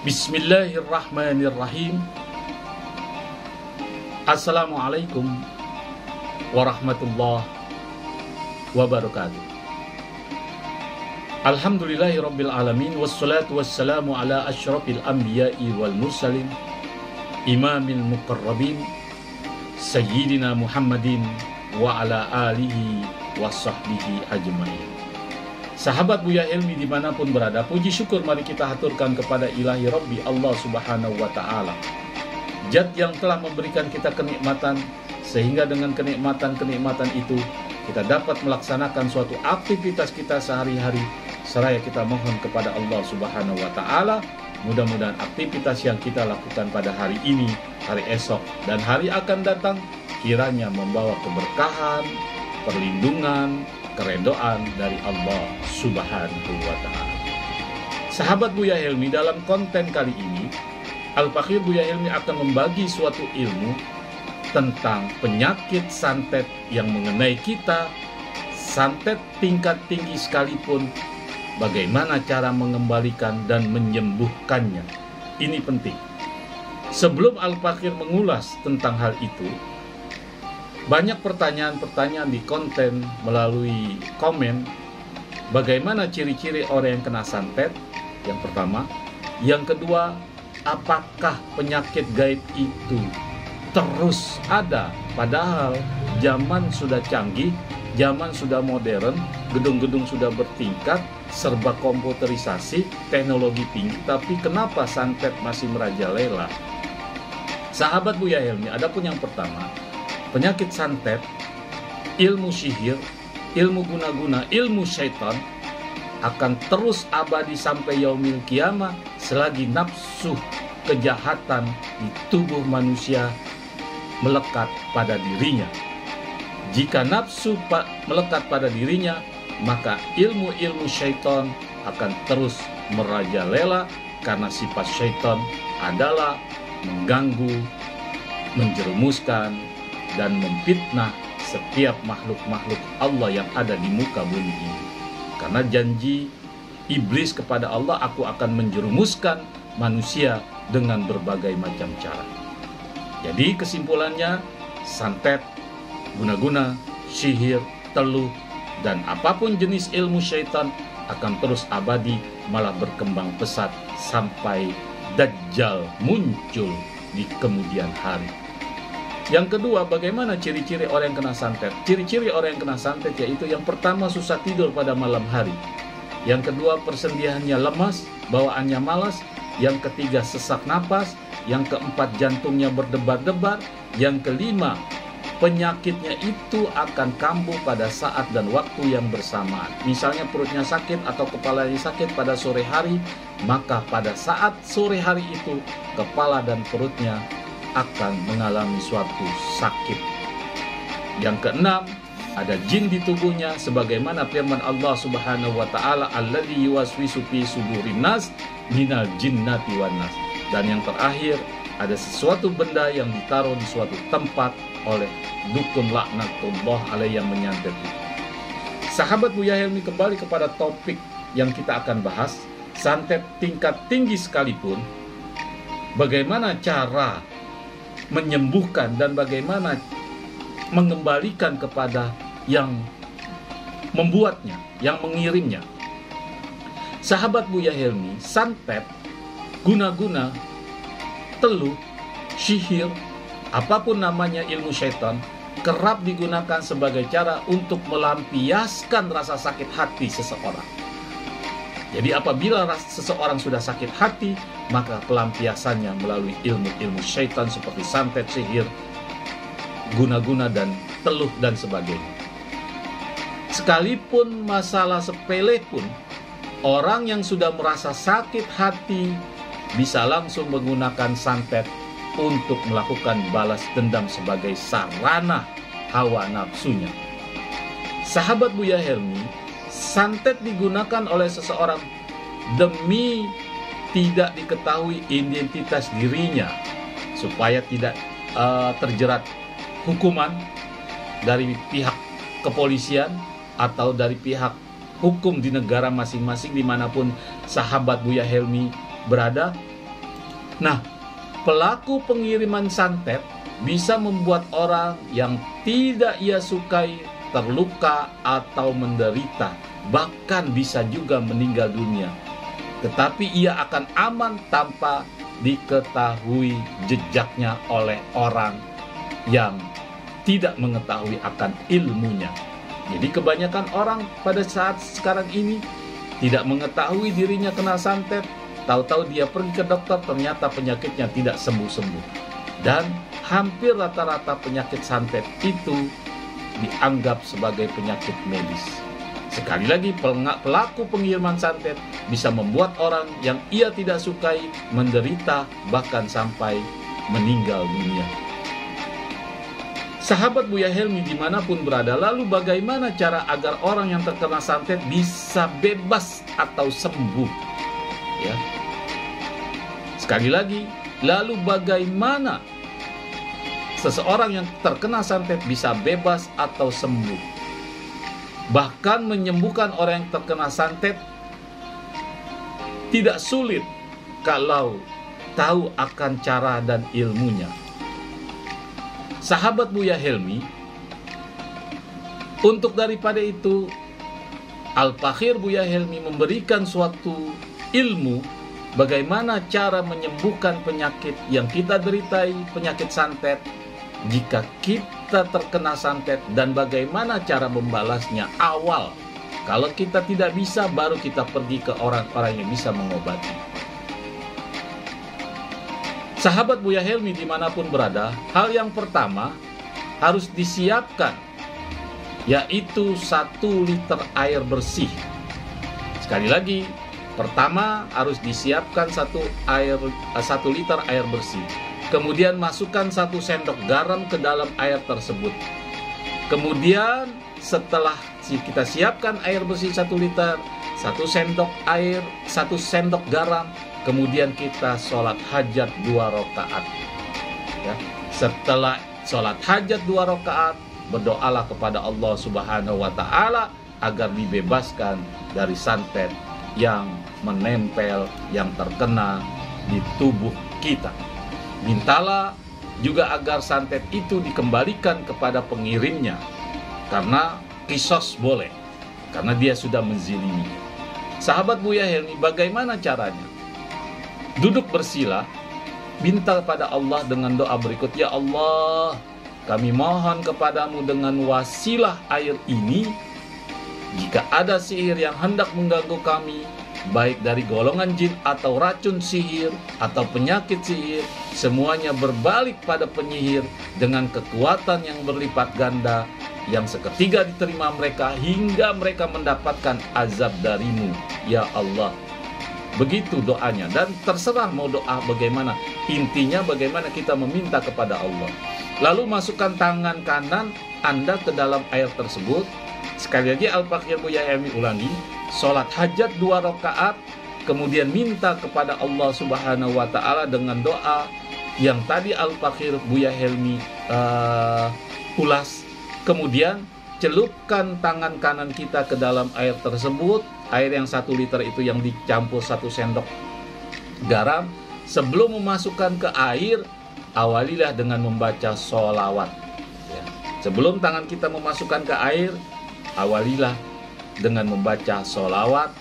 Bismillahirrahmanirrahim. Assalamualaikum warahmatullahi wabarakatuh. Alhamdulillahirabbil alamin, wassalatu wassalamu ala asyrafil anbiya'i wal mursalin, imamil muqarrabin, sayyidina Muhammadin wa ala alihi wa sahbihi ajma'in. Sahabat Buya Helmi dimanapun berada, puji syukur mari kita haturkan kepada ilahi Rabbi Allah subhanahu wa ta'ala, Zat yang telah memberikan kita kenikmatan, sehingga dengan kenikmatan-kenikmatan itu kita dapat melaksanakan suatu aktivitas kita sehari-hari. Seraya kita mohon kepada Allah subhanahu wa ta'ala, mudah-mudahan aktivitas yang kita lakukan pada hari ini, hari esok, dan hari akan datang kiranya membawa keberkahan, perlindungan, keredoan dari Allah subhanahu wa ta'ala. Sahabat Buya Helmi, dalam konten kali ini Al-Fakir Buya Helmi akan membagi suatu ilmu tentang penyakit santet yang mengenai kita. Santet tingkat tinggi sekalipun, bagaimana cara mengembalikan dan menyembuhkannya. Ini penting. Sebelum Al-Fakir mengulas tentang hal itu, banyak pertanyaan-pertanyaan di konten melalui komen. Bagaimana ciri-ciri orang yang kena santet? Yang pertama. Yang kedua, apakah penyakit gaib itu terus ada? Padahal zaman sudah canggih, zaman sudah modern, gedung-gedung sudah bertingkat, serba komputerisasi, teknologi tinggi, tapi kenapa santet masih merajalela? Sahabat Buya Helmi, adapun yang pertama, penyakit santet, ilmu sihir, ilmu guna-guna, ilmu syaitan akan terus abadi sampai yaumil kiamah selagi nafsu kejahatan di tubuh manusia melekat pada dirinya. Jika nafsu melekat pada dirinya, maka ilmu-ilmu syaitan akan terus merajalela, karena sifat syaitan adalah mengganggu, menjerumuskan, dan memfitnah setiap makhluk-makhluk Allah yang ada di muka bumi ini. Karena janji iblis kepada Allah, aku akan menjerumuskan manusia dengan berbagai macam cara. Jadi kesimpulannya, santet, guna-guna, sihir, teluh, dan apapun jenis ilmu syaitan akan terus abadi, malah berkembang pesat sampai Dajjal muncul di kemudian hari. Yang kedua, bagaimana ciri-ciri orang yang kena santet? Ciri-ciri orang yang kena santet yaitu yang pertama, susah tidur pada malam hari. Yang kedua, persendiannya lemas, bawaannya malas. Yang ketiga, sesak napas. Yang keempat, jantungnya berdebar-debar. Yang kelima, penyakitnya itu akan kambuh pada saat dan waktu yang bersamaan. Misalnya perutnya sakit atau kepalanya sakit pada sore hari, maka pada saat sore hari itu kepala dan perutnya akan mengalami suatu sakit. Yang keenam, ada jin di tubuhnya, sebagaimana firman Allah subhanahu wa ta'ala, alladzi yuwaswisu fi sudurin nas minal jinnati wan nas. Dan yang terakhir, ada sesuatu benda yang ditaruh di suatu tempat oleh dukun laknatullah alaih yang menyantet. Sahabat Buya Helmi, kembali kepada topik yang kita akan bahas, santet tingkat tinggi sekalipun, bagaimana cara menyembuhkan dan bagaimana mengembalikan kepada yang membuatnya, yang mengirimnya. Sahabat Buya Helmi, santet, guna-guna, teluh, sihir, apapun namanya ilmu syaitan, kerap digunakan sebagai cara untuk melampiaskan rasa sakit hati seseorang. Jadi apabila seseorang sudah sakit hati, maka pelampiasannya melalui ilmu-ilmu syaitan seperti santet, sihir, guna-guna, dan teluh, dan sebagainya. Sekalipun masalah sepele pun, orang yang sudah merasa sakit hati bisa langsung menggunakan santet untuk melakukan balas dendam sebagai sarana hawa nafsunya. Sahabat Buya Helmi, santet digunakan oleh seseorang demi tidak diketahui identitas dirinya, supaya tidak terjerat hukuman dari pihak kepolisian atau dari pihak hukum di negara masing-masing dimanapun sahabat Buya Helmi berada. Nah, pelaku pengiriman santet bisa membuat orang yang tidak ia sukai terluka atau menderita, bahkan bisa juga meninggal dunia. Tetapi ia akan aman tanpa diketahui jejaknya oleh orang yang tidak mengetahui akan ilmunya. Jadi kebanyakan orang pada saat sekarang ini tidak mengetahui dirinya kena santet, tahu-tahu dia pergi ke dokter, ternyata penyakitnya tidak sembuh-sembuh. Dan hampir rata-rata penyakit santet itu dianggap sebagai penyakit medis. Sekali lagi, pelaku pengiriman santet bisa membuat orang yang ia tidak sukai menderita, bahkan sampai meninggal dunia. Sahabat Buya Helmi dimanapun berada, lalu bagaimana cara agar orang yang terkena santet bisa bebas atau sembuh? Ya. Sekali lagi, lalu bagaimana seseorang yang terkena santet bisa bebas atau sembuh? Bahkan menyembuhkan orang yang terkena santet tidak sulit kalau tahu akan cara dan ilmunya. Sahabat Buya Helmi, untuk daripada itu Al-Fakhir Buya Helmi memberikan suatu ilmu bagaimana cara menyembuhkan penyakit yang kita deritai, penyakit santet, jika kita terkena santet, dan bagaimana cara membalasnya awal. Kalau kita tidak bisa, baru kita pergi ke orang-orang yang bisa mengobati. Sahabat Buya Helmi dimanapun berada, hal yang pertama harus disiapkan, yaitu 1 liter air bersih. Sekali lagi, pertama harus disiapkan 1 liter air bersih. Kemudian masukkan 1 sendok garam ke dalam air tersebut. Kemudian setelah kita siapkan air bersih 1 liter, 1 sendok air, 1 sendok garam, kemudian kita sholat hajat 2 rakaat. Ya. Setelah sholat hajat 2 rakaat, berdoalah kepada Allah Subhanahu wa Ta'ala agar dibebaskan dari santet yang menempel, yang terkena di tubuh kita. Mintalah juga agar santet itu dikembalikan kepada pengirimnya, karena kisos boleh, karena dia sudah menzilimi. Sahabat Buya Helmi, bagaimana caranya? Duduk bersila, minta kepada Allah dengan doa berikut. Ya Allah, kami mohon kepadamu dengan wasilah air ini, jika ada sihir yang hendak mengganggu kami, baik dari golongan jin atau racun sihir atau penyakit sihir, semuanya berbalik pada penyihir dengan kekuatan yang berlipat ganda, yang seketika diterima mereka hingga mereka mendapatkan azab darimu, ya Allah. Begitu doanya, dan terserah mau doa bagaimana, intinya bagaimana kita meminta kepada Allah. Lalu masukkan tangan kanan Anda ke dalam air tersebut. Sekali lagi Al-Fakhir Buya Helmi ulangi, sholat hajat 2 rakaat, kemudian minta kepada Allah Subhanahu wa Ta'ala dengan doa yang tadi Al-Fakhir Buya Helmi ulas. Kemudian celupkan tangan kanan kita ke dalam air tersebut, air yang 1 liter itu yang dicampur 1 sendok garam. Sebelum memasukkan ke air, awalilah dengan membaca sholawat. Ya. Sebelum tangan kita memasukkan ke air, awalilah dengan membaca sholawat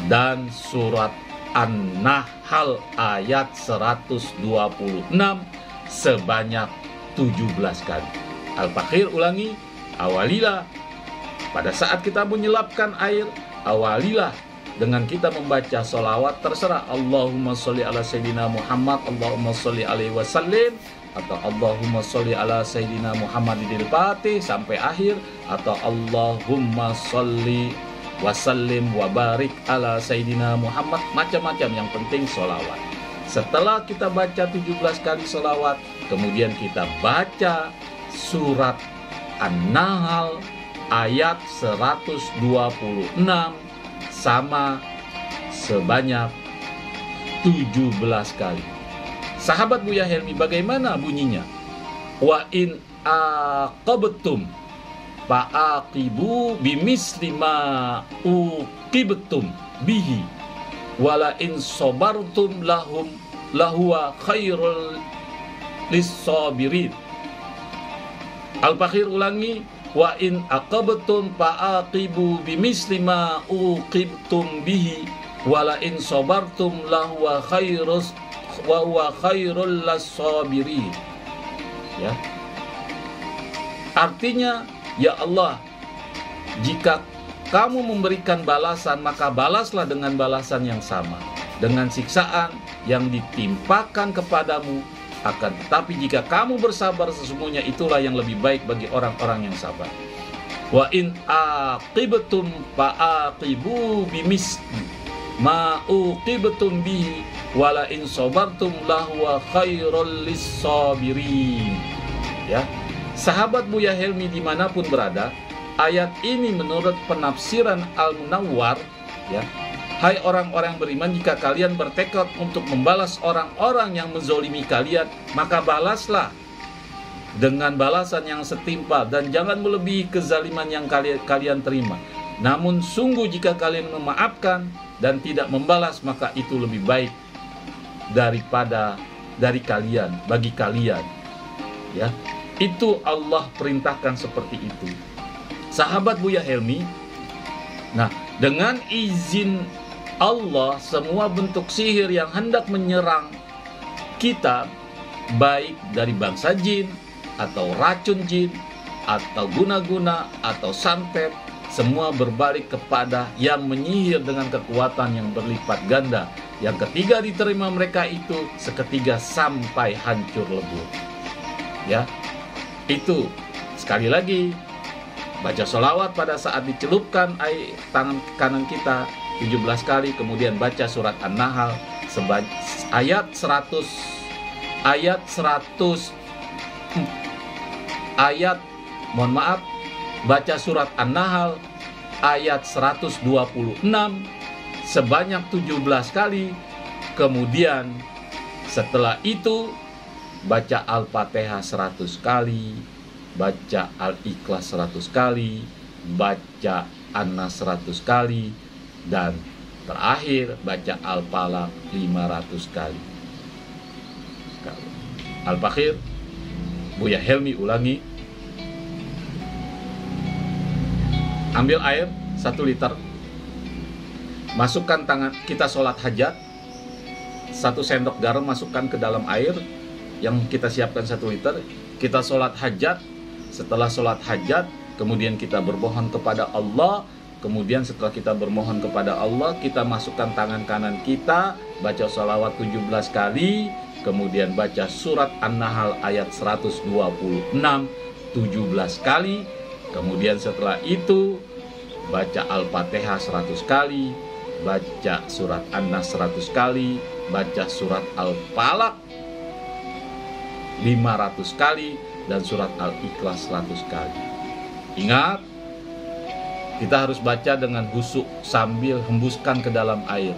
dan surat An-Nahl ayat 126 sebanyak 17 kali. Al-Fakhir ulangi, awalilah pada saat kita menyelapkan air, awalilah dengan kita membaca sholawat, terserah Allahumma sholli ala Sayyidina Muhammad, Allahumma sholli alaihi wasallim, atau Allahumma sholli ala Sayyidina Muhammadil Fatih sampai akhir, atau Allahumma sholli wasallim wa barik ala Sayyidina Muhammad, macam-macam, yang penting sholawat. Setelah kita baca 17 kali sholawat, kemudian kita baca surat An-Nahl ayat 126 sama sebanyak 17 kali. Sahabat Buya Helmi, bagaimana bunyinya? Wa in aqabtum fa'aqibu bimisli ma uqibtum bihi wala in sabartum lahum lahuwa khairul lis-sabirin. Al-Baqir ulangi, wa in aqabtum fa'aqibu bimisli ma uqibtum bihi wala in sabartum lahuwa khairul lis-sabirin. Ya. Artinya, ya Allah, jika kamu memberikan balasan, maka balaslah dengan balasan yang sama, dengan siksaan yang ditimpakan kepadamu. Akan tetapi jika kamu bersabar, sesungguhnya itulah yang lebih baik bagi orang-orang yang sabar. Wa in aqibtum fa'aqibu bimisli ma uqibtum bihi wala in sabartum lahuwa khairul lis-sabirin. Ya. Sahabat Buya Helmi dimanapun berada, ayat ini menurut penafsiran Al-Munawwar, ya, hai orang-orang beriman, jika kalian bertekad untuk membalas orang-orang yang menzolimi kalian, maka balaslah dengan balasan yang setimpal dan jangan melebihi kezaliman yang kalian terima. Namun sungguh jika kalian memaafkan dan tidak membalas, maka itu lebih baik dari kalian, bagi kalian. Ya, itu Allah perintahkan seperti itu. Sahabat Buya Helmi, nah, dengan izin Allah, semua bentuk sihir yang hendak menyerang kita, baik dari bangsa jin, atau racun jin, atau guna-guna, atau santet, semua berbalik kepada yang menyihir dengan kekuatan yang berlipat ganda. Yang ketiga diterima mereka itu seketiga sampai hancur lebur. Ya, itu sekali lagi, baca sholawat pada saat dicelupkan tangan kanan kita 17 kali, kemudian baca surat An-Nahl ayat 100 baca surat An-Nahl ayat 126 sebanyak 17 kali. Kemudian setelah itu baca Al-Fatihah 100 kali, baca Al-Ikhlas 100 kali, baca An-Nas 100 kali, dan terakhir baca Al-Falaq 500 kali. Al-Baqir, Buya Helmi ulangi. Ambil air 1 liter, masukkan tangan kita sholat hajat, 1 sendok garam masukkan ke dalam air yang kita siapkan 1 liter. Kita sholat hajat. Setelah sholat hajat, kemudian kita bermohon kepada Allah. Kemudian setelah kita bermohon kepada Allah, kita masukkan tangan kanan kita, baca sholawat 17 kali, kemudian baca surat An-Nahl ayat 126 17 kali. Kemudian setelah itu baca Al-Fatihah 100 kali, baca surat An-Nas 100 kali, baca surat Al-Falaq 500 kali, dan surat Al-Ikhlas 100 kali. Ingat, kita harus baca dengan husuk sambil hembuskan ke dalam air.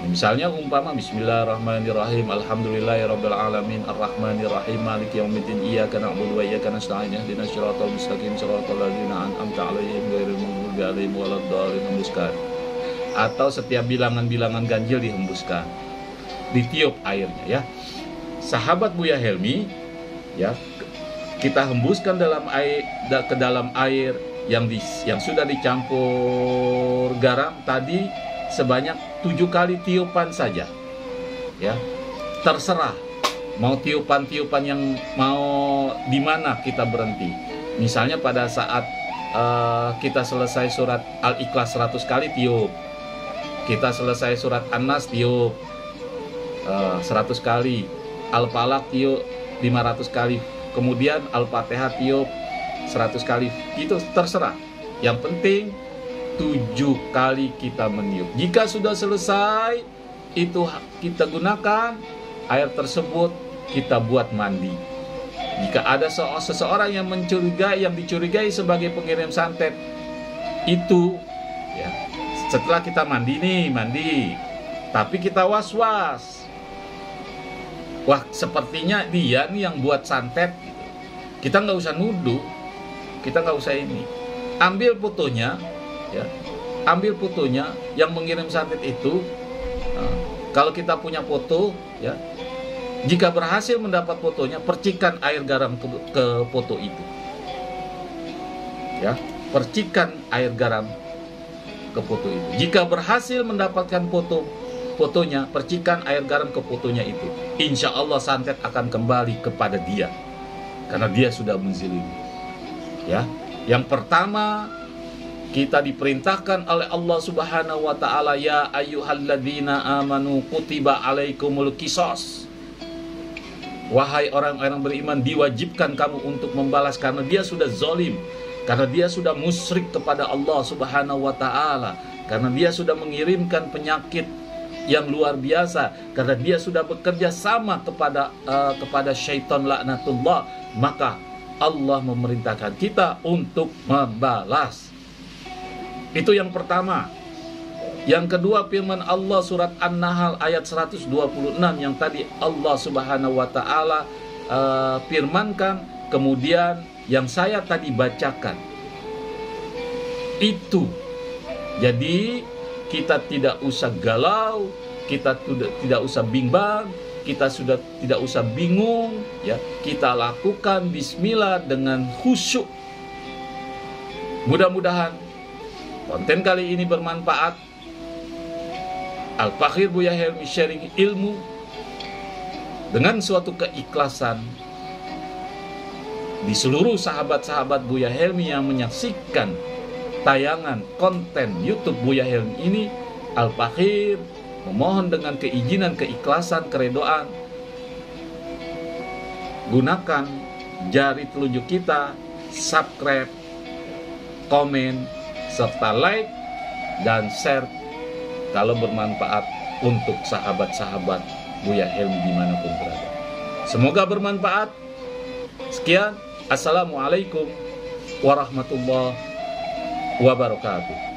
Misalnya umpama bismillahirrahmanirrahim, alhamdulillahirabbil alamin, arrahmanirrahim, maliki yaumiddin, iyyaka na'budu wa iyyaka nasta'in, ihdinas siratal mustaqim, siratal ladzina an'amta 'alaihim ghairil maghdubi 'alaihim waladdallin, hembuskan. Atau setiap bilangan-bilangan ganjil dihembuskan, ditiup airnya, ya. Sahabat Buya Helmi, ya, kita hembuskan ke dalam air yang sudah dicampur garam tadi sebanyak 7 kali tiupan saja, ya. Terserah mau tiupan-tiupan yang mau di mana kita berhenti. Misalnya pada saat kita selesai surat Al-Ikhlas 100 kali tiup, kita selesai surat An-Nas tiup 100 kali, Al-Falaq tiup 500 kali, kemudian Al-Fatihah tiup 100 kali. Itu terserah. Yang penting 7 kali kita meniup. Jika sudah selesai, itu kita gunakan air tersebut, kita buat mandi. Jika ada seseorang yang dicurigai sebagai pengirim santet, itu, ya, setelah kita mandi, tapi kita was-was. Wah, sepertinya dia nih yang buat santet. Kita nggak usah nuduh, kita nggak usah ini. Ambil fotonya, ya, ambil fotonya yang mengirim santet itu, Kalau kita punya foto, ya, jika berhasil mendapat fotonya, percikan air garam ke foto itu. Ya, percikan air garam ke foto itu. Jika berhasil mendapatkan fotonya, percikan air garam ke fotonya itu. Insya Allah santet akan kembali kepada dia, karena dia sudah menzalimi. Ya, yang pertama, kita diperintahkan oleh Allah Subhanahu wa taala, ya ayyuhalladzina amanu kutiba alaikumul qisas. Wahai orang-orang beriman, diwajibkan kamu untuk membalas, karena dia sudah zalim, karena dia sudah musyrik kepada Allah Subhanahu wa taala, karena dia sudah mengirimkan penyakit yang luar biasa, karena dia sudah bekerja sama kepada syaitan laknatullah, maka Allah memerintahkan kita untuk membalas. Itu yang pertama. Yang kedua, firman Allah surat An-Nahl ayat 126 yang tadi Allah Subhanahu wa taala firmankan, kemudian yang saya tadi bacakan. Itu. Jadi kita tidak usah galau, kita tidak usah bimbang, kita sudah tidak usah bingung, ya. Kita lakukan bismillah dengan khusyuk. Mudah-mudahan konten kali ini bermanfaat. Al-Fakhir Buya Helmi sharing ilmu dengan suatu keikhlasan. Di seluruh sahabat-sahabat Buya Helmi yang menyaksikan tayangan konten YouTube Buya Helmi ini, Al-Fakhir memohon dengan keizinan, keikhlasan, keredoan, gunakan jari telunjuk kita, subscribe, komen, serta like dan share kalau bermanfaat untuk sahabat-sahabat Buya Helmi dimanapun berada. Semoga bermanfaat. Sekian, assalamualaikum warahmatullahi wabarakatuh.